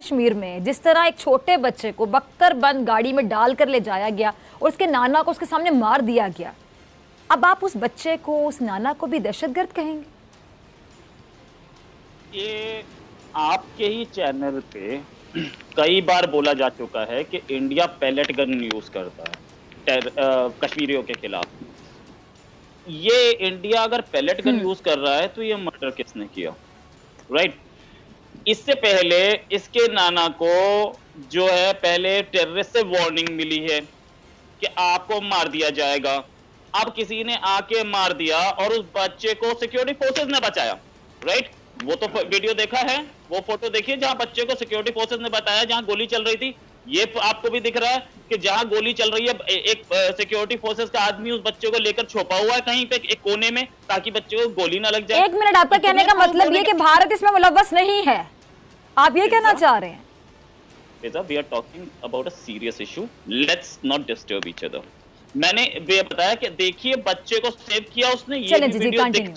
कश्मीर में जिस तरह एक छोटे बच्चे को बख्तरबंद गाड़ी में डाल कर ले जाया गया और उसके नाना को उसके सामने मार दिया गया, अब आप उस बच्चे को, उस नाना को भी दहशतगर्द कहेंगे? ये आपके ही चैनल पे कई बार बोला जा चुका है कि इंडिया पैलेट गन यूज करता है कश्मीरियों के खिलाफ। ये इंडिया अगर पैलेट गन यूज कर रहा है तो ये मर्डर किसने किया? राइट। इससे पहले इसके नाना को जो है पहले टेररिस्ट से वार्निंग मिली है कि आपको मार दिया जाएगा। अब किसी ने आके मार दिया और उस बच्चे को सिक्योरिटी फोर्सेस ने बचाया। राइट। वो तो वीडियो देखा है, वो फोटो देखिए जहां बच्चे को सिक्योरिटी फोर्सेस ने बताया, जहां गोली चल रही थी। ये आपको भी दिख रहा है कि जहां गोली चल रही है एक सिक्योरिटी फोर्सेस का आदमी उस बच्चे को लेकर छुपा हुआ है कहीं पे एक कोने में, ताकि बच्चे को गोली ना लग जाए। एक मिनट, आपका कहने का मतलब ये कि भारत इसमें मुलव्वस नहीं है, आप ये कहना चाह रहे हैं? We are talking about a serious issue. Let's not disturb each other. मैंने ये बताया कि देखिए बच्चे को सेव किया उसने, ये वीडियो दिख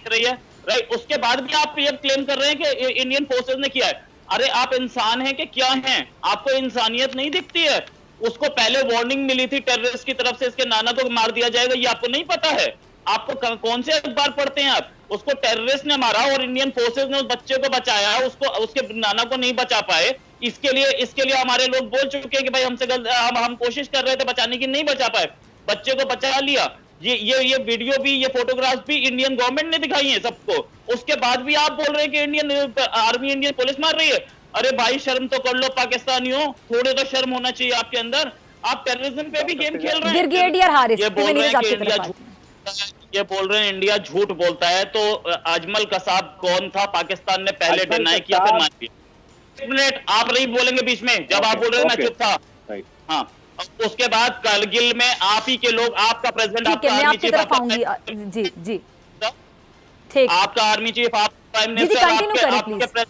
रही है। राइट। उसके बाद भी आप ये क्लेम कर रहे हैं कि इंडियन फोर्सेस ने किया है। अरे आप इंसान हैं कि क्या हैं? आपको इंसानियत नहीं दिखती है? उसको पहले वार्निंग मिली थी टेररिस्ट की तरफ से, इसके नाना को मार दिया जाएगा, ये आपको नहीं पता है? आपको कौन से अखबार पढ़ते हैं आप? उसको टेररिस्ट ने मारा और इंडियन फोर्सेस ने उस बच्चे को बचाया, उसको उसके नाना को नहीं बचा पाए। इसके लिए हमारे लोग बोल चुके हैं कि भाई हमसे हम कोशिश कर रहे थे बचाने की, नहीं बचा पाए, बच्चे को बचा लिया। ये वीडियो भी, ये फोटोग्राफ भी इंडियन गवर्नमेंट ने दिखाई है सबको। उसके बाद भी आप बोल रहे हैं कि इंडियन आर्मी, इंडियन पुलिस मार रही है। अरे भाई शर्म तो कर लो पाकिस्तानियों, थोड़े तो शर्म होना चाहिए आपके अंदर। आप टेररिज्म पे भी गेम खेल रहे हैं। ब्रिगेडियर हारिस, ये बोल रहे हैं इंडिया झूठ बोलता है। तो अजमल कसाब कौन था? पाकिस्तान ने पहले डिनाई किया फिर मान लिया। एक मिनट, आप नहीं बोलेंगे बीच में, जब आप बोल रहे हैं मैं चुप था। हाँ, उसके बाद करगिल में आप ही के लोग, आपका प्रेसिडेंट, आपका आर्मी चीफ, जी जी ठीक, आपका आर्मी चीफ, आप प्राइम मिनिस्टर,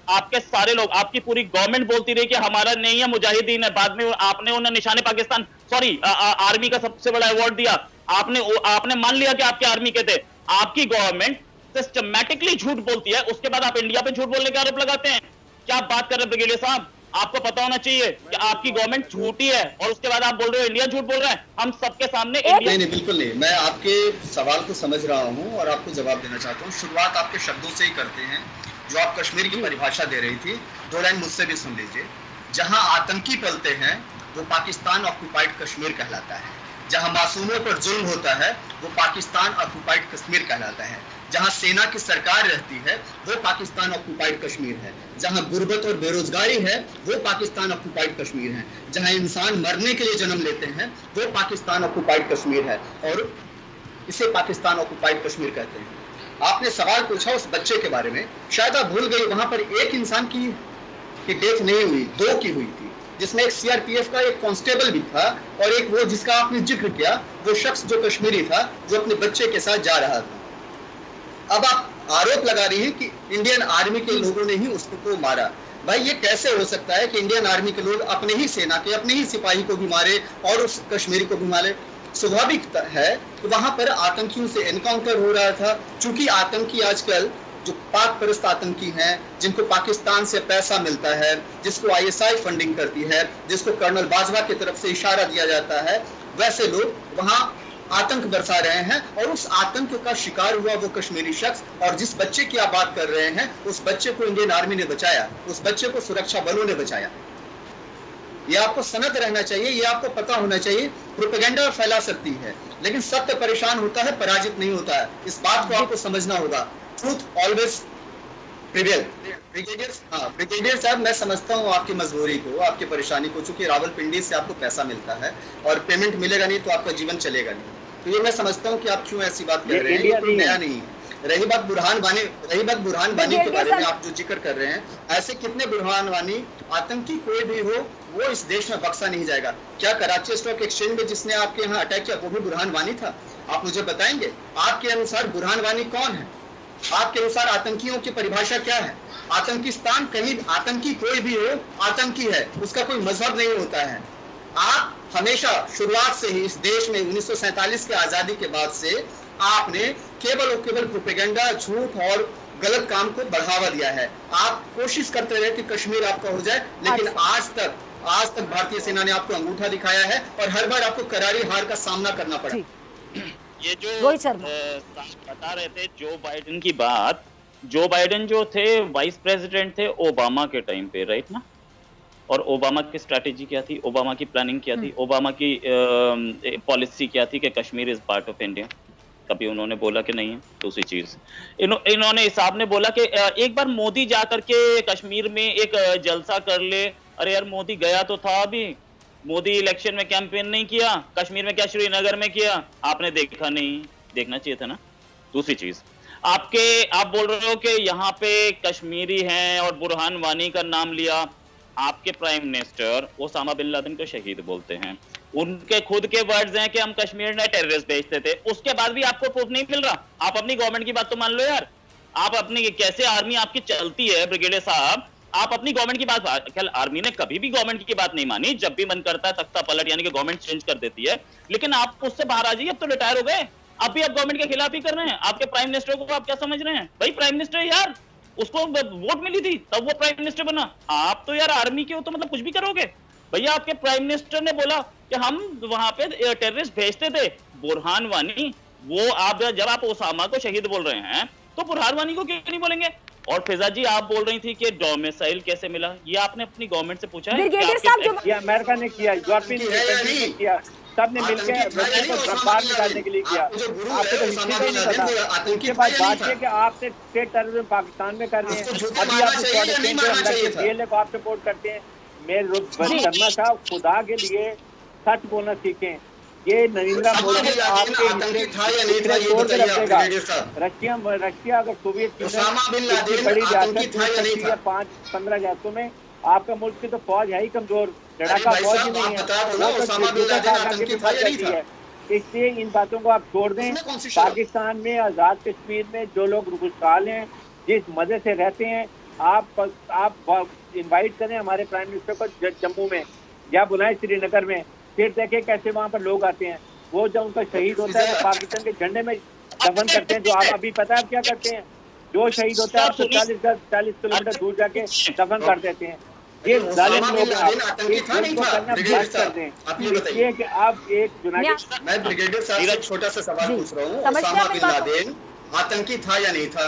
आपके सारे लोग, आपकी पूरी गवर्नमेंट बोलती रही कि हमारा नहीं है, मुजाहिदीन है। बाद में आपने उन्हें निशाने पाकिस्तान, सॉरी आर्मी का सबसे बड़ा अवार्ड दिया। आपने मान लिया कि आपके आर्मी के थे। आपकी गवर्नमेंट सिस्टमैटिकली झूठ बोलती है, उसके बाद आप इंडिया पे झूठ बोलने का आरोप लगाते हैं। क्या बात कर रहे हैं ब्रिगेडियर साहब? आपको पता होना चाहिए कि आपकी गवर्नमेंट झूठी है और उसके बाद आप बोल रहे हो इंडिया झूठ बोल रहा है। हम सबके सामने नहीं, बिल्कुल नहीं। मैं आपके सवाल को समझ रहा हूं और आपको जवाब देना चाहता हूं। शुरुआत आपके शब्दों से ही करते हैं जो आप कश्मीर की परिभाषा दे रही थी। दो लाइन मुझसे भी सुन लीजिए। जहां आतंकी पलते हैं वो पाकिस्तान ऑक्युपाइड कश्मीर कहलाता है। जहां मासूमों पर जुल्म होता है वो पाकिस्तान ऑक्युपाइड कश्मीर कहलाता है। जहां सेना की सरकार रहती है वो पाकिस्तान ऑक्युपाइड कश्मीर है। जहां गुर्बत और बेरोजगारी है वो पाकिस्तान ऑक्युपाइड कश्मीर है। जहां इंसान मरने के लिए जन्म लेते हैं वो पाकिस्तान ऑक्युपाइड कश्मीर है और इसे पाकिस्तान ऑक्युपाइड कश्मीर कहते हैं। आपने सवाल पूछा उस बच्चे के बारे में, शायद आप भूल गई वहां पर एक इंसान की डेथ नहीं हुई, दो की हुई थी, जिसमें एक सीआरपीएफ का एक कांस्टेबल भी था और एक वो जिसका आपने जिक्र किया, वो शख्स जो कश्मीरी था, जो अपने बच्चे के साथ जा रहा था। अब आप आरोप लगा रही हैं कि इंडियन आर्मी के लोगों ने ही उसको मारा। भाई ये कैसे हो सकता है कि इंडियन आर्मी के लोग अपने ही सेना के, अपने ही सिपाही को भी मारे और उस कश्मीरी को भी मारे? स्वाभाविक है कि वहां पर आतंकियों से एनकाउंटर हो रहा था। चूंकि आतंकी आजकल जो पाक परस्त आतंकी हैं, जिनको पाकिस्तान से पैसा मिलता है, जिसको आईएसआई फंडिंग करती है, जिसको कर्नल बाजवा की तरफ से इशारा दिया जाता है, वैसे लोग वहां आतंक बरसा रहे हैं और उस आतंक का शिकार हुआ वो कश्मीरी शख्स। और जिस बच्चे की आप बात कर रहे हैं, उस बच्चे को इंडियन आर्मी ने बचाया, उस बच्चे को सुरक्षा बलों ने बचाया। ये आपको सनद रहना चाहिए, ये आपको पता होना चाहिए। प्रोपेगेंडा फैला सकती है लेकिन सत्य परेशान होता है, पराजित नहीं होता है। इस बात को आपको समझना होगा। Truth always prevail. ब्रिगेडियर साहब, मैं समझता हूँ आपकी मजबूरी को, आपकी परेशानी को। चूंकि रावलपिंडी से आपको पैसा मिलता है और पेमेंट मिलेगा नहीं तो आपका जीवन चलेगा नहीं, तो ये मैं समझता हूँ कि आप क्यों ऐसी बात कर रहे हैं, ये कोई नया नहीं है। रही बात बुरहान वानी के बारे में आप जो जिक्र कर रहे हैं, ऐसे कितने बुरहान वानी आतंकी कोई भी हो वो इस देश में बख्शा नहीं जाएगा। क्या कराची स्टॉक एक्सचेंज में जिसने आपके यहाँ अटैक किया वो भी बुरहान वानी था? आप मुझे बताएंगे आपके अनुसार बुरहान वानी कौन है? आपके अनुसार आतंकियों की परिभाषा क्या है? आतंकिस्तान, कहीं आतंकी कोई भी हो, आतंकी है, उसका कोई मजहब नहीं होता है। आप हमेशा शुरुआत से ही इस देश में 1947 के आजादी के बाद से आपने केवल और केवल प्रोपेगेंडा, झूठ और गलत काम को बढ़ावा दिया है। आप कोशिश करते रहे कि कश्मीर आपका हो जाए, लेकिन आज तक भारतीय सेना ने आपको अंगूठा दिखाया है और हर बार आपको करारी हार का सामना करना पड़ा। ये जो बता रहे थे जो बाइडेन की बात, जो बाइडेन जो थे वाइस प्रेसिडेंट थे ओबामा के टाइम पे, राइट ना? और ओबामा की स्ट्रैटेजी क्या थी, ओबामा की प्लानिंग क्या थी, ओबामा की पॉलिसी क्या थी कि Kashmir is part of India? कभी उन्होंने बोला कि नहीं है? दूसरी चीज इन्होंने हिसाब ने बोला कि एक बार मोदी जा करके कश्मीर में एक जलसा कर ले। अरे यार मोदी गया तो था, अभी मोदी इलेक्शन में कैंपेन नहीं किया, कश्मीर में क्या श्रीनगर में किया? आपने देखा नहीं, देखना चाहिए था ना। दूसरी चीज आप बोल रहे हो कि यहाँ पे कश्मीरी हैं और बुरहान वानी का नाम लिया। आपके prime minister Osama bin Laden को शहीद बोलते हैं, उनके खुद के वर्ड्स हैं कि हम कश्मीर में टेररिस्ट भेजते थे, उसके बाद भी आपको प्रूफ नहीं मिल रहा। आप अपनी गवर्नमेंट की बात तो मान लो यार, आप अपनी कैसे आर्मी आपकी चलती है ब्रिगेडियर साहब, आप अपनी गवर्नमेंट की बात, ख्याल आर्मी ने कभी भी गवर्नमेंट की बात नहीं मानी, जब भी मन करता है तख्ता पलट यानी कि गवर्नमेंट चेंज कर देती है, लेकिन आप उससे बाहर आ जाइए, अब तो रिटायर हो गए, अब भी आप गवर्नमेंट के खिलाफ ही कर रहे हैं। आपके प्राइम मिनिस्टर को आप क्या समझ रहे हैं? भाई प्राइम मिनिस्टर यार, उसको वोट मिली थी तब वो प्राइम मिनिस्टर बना, आप तो यार आर्मी के हो तो मतलब कुछ भी करोगे। भैया आपके प्राइम मिनिस्टर ने बोला कि हम वहां पे टेररिस्ट भेजते थे, बुरहान वानी, वो आप जब आप ओसामा को शहीद बोल रहे हैं तो बुरहान वानी को क्यों नहीं बोलेंगे? और फिजा जी आप बोल रही थी कि डोमिसाइल कैसे मिला, ये आपने अपनी गवर्नमेंट से पूछा है? ये अमेरिका ने किया, यूरोपियन ने किया, सबने मिलकर बाहर निकालने के लिए किया। आपको तो हिस्ट्री नहीं पता। उसके बाद बात है कि आपने स्टेट टेररिज्म पाकिस्तान में कर रहे हैं, अभी आप जेल को आप सपोर्ट करते हैं। मेरे शर्मा साहब खुदा के लिए सच बोलना सीखें। ये नरेंद्र मोदी आपके रशिया अगर सोवियत बड़ी रियासत 5-15 रियासतों में, आपका मुल्क की तो फौज है ही कमजोर, लड़ाका फौज ही नहीं है। इसलिए इन बातों को आप छोड़ दें। पाकिस्तान में आजाद कश्मीर में जो लोग खुशहाल हैं, जिस मजे से रहते हैं, आप इनवाइट करें हमारे प्राइम मिनिस्टर को जम्मू में या बुलाएं श्रीनगर में, फिर देखें कैसे वहाँ पर लोग आते हैं। वो जब उनका शहीद होता है तो पाकिस्तान के झंडे में दफन करते हैं। जो आप अभी पता है आप क्या करते हैं, जो शहीद होता है आपको 40 किलोमीटर दूर जाके दफन कर देते हैं। ये जालिम लोग हैं, करना बंद कर दें। इसलिए कि आप एक मैं ब्रिगेडियर साहब से छोटा सा सवाल पूछ रहा हूँ, ओसामा बिन लादेन आतंकी था या नहीं था?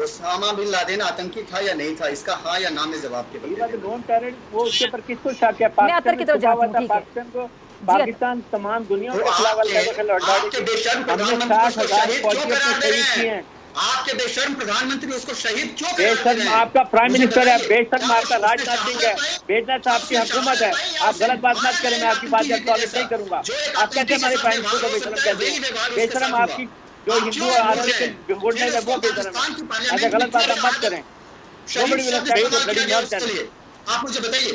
ओसामा बिन लादेन आतंकी था या नहीं था? इसका हाँ या ना में जवाब के नॉन टेररिस्ट, वो उसके ऊपर किसको शक है? पाकिस्तान को, पाकिस्तान तमाम दुनिया के आपके बेशर्म प्रधानमंत्री उसको शहीद क्यों कर रहे हैं? आपका प्राइम मिनिस्टर है, बेशर्म आपका राजनाथ सिंह है, बेशर्म आपकी हुकूमत है। आप गलत बात मत करें, मैं आपकी बात एक्नॉलेज नहीं करूंगा। आप कैसे हमारे प्राइम मिनिस्टर को बेशर्म कहते हैं? बेशर्म आपकी जो हिंदू आदमी के वोट नहीं लगे वो बेशर्म है। ऐसा गलत बात आप मत करें। आप मुझे बताइए,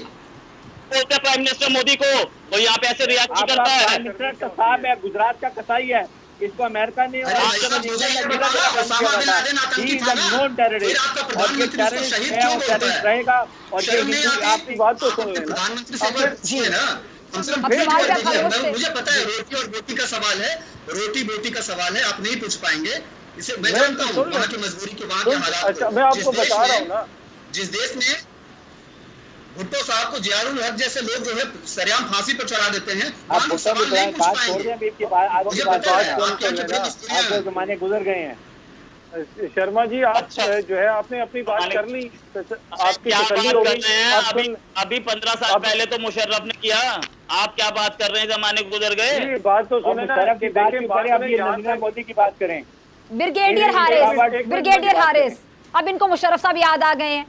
प्राइम मिनिस्टर मोदी को वो यहाँ पे ऐसे रिएक्ट करता है? प्राइम मिनिस्टर का साहब है, गुजरात का कसाई है, इसको अमेरिका ने रहेगा। और आपकी बात तो मुझे पता है रोटी और बोटी का सवाल है, रोटी बोटी का सवाल है, आप नहीं पूछ पाएंगे इसे। मैं जानता हूँ वहाँ की मजबूरी के, वहाँ के हालात। मैं आपको बता रहा हूँ ना, जिस देश में भुट्टो साहब को जियाउल हक जैसे लोग जो है सरेआम फांसी पर चढ़ा देते हैं, आप जमाने गुजर गए हैं। शर्मा जी आप जो है आपने अपनी बात कर ली, आपकी क्या बात कर रहे हैं? अभी 15 साल पहले तो मुशर्रफ ने किया, आप क्या बात कर रहे हैं? जमाने गुजर गए। बात तो सुने ना, नरेंद्र मोदी की बात करें। ब्रिगेडियर हारिस, अब इनको मुशर्रफ साहब याद आ गए हैं।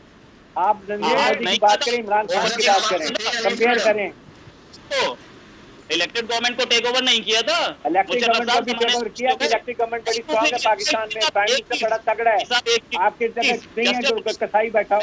आप नरेंद्र मोदी की बात करें, इमरान खान की बात करें, कंपेयर करें। तो इलेक्टेड गवर्नमेंट को टेक ओवर नहीं किया था? इलेक्टेड गवर्नमेंट को भी टेक ओवर किया। इलेक्टेड गवर्नमेंट बड़ी स्ट्रांग है पाकिस्तान में, प्राइम मिनिस्टर बड़ा तगड़ा है। आपके जगह नहीं है जो कसाई बैठा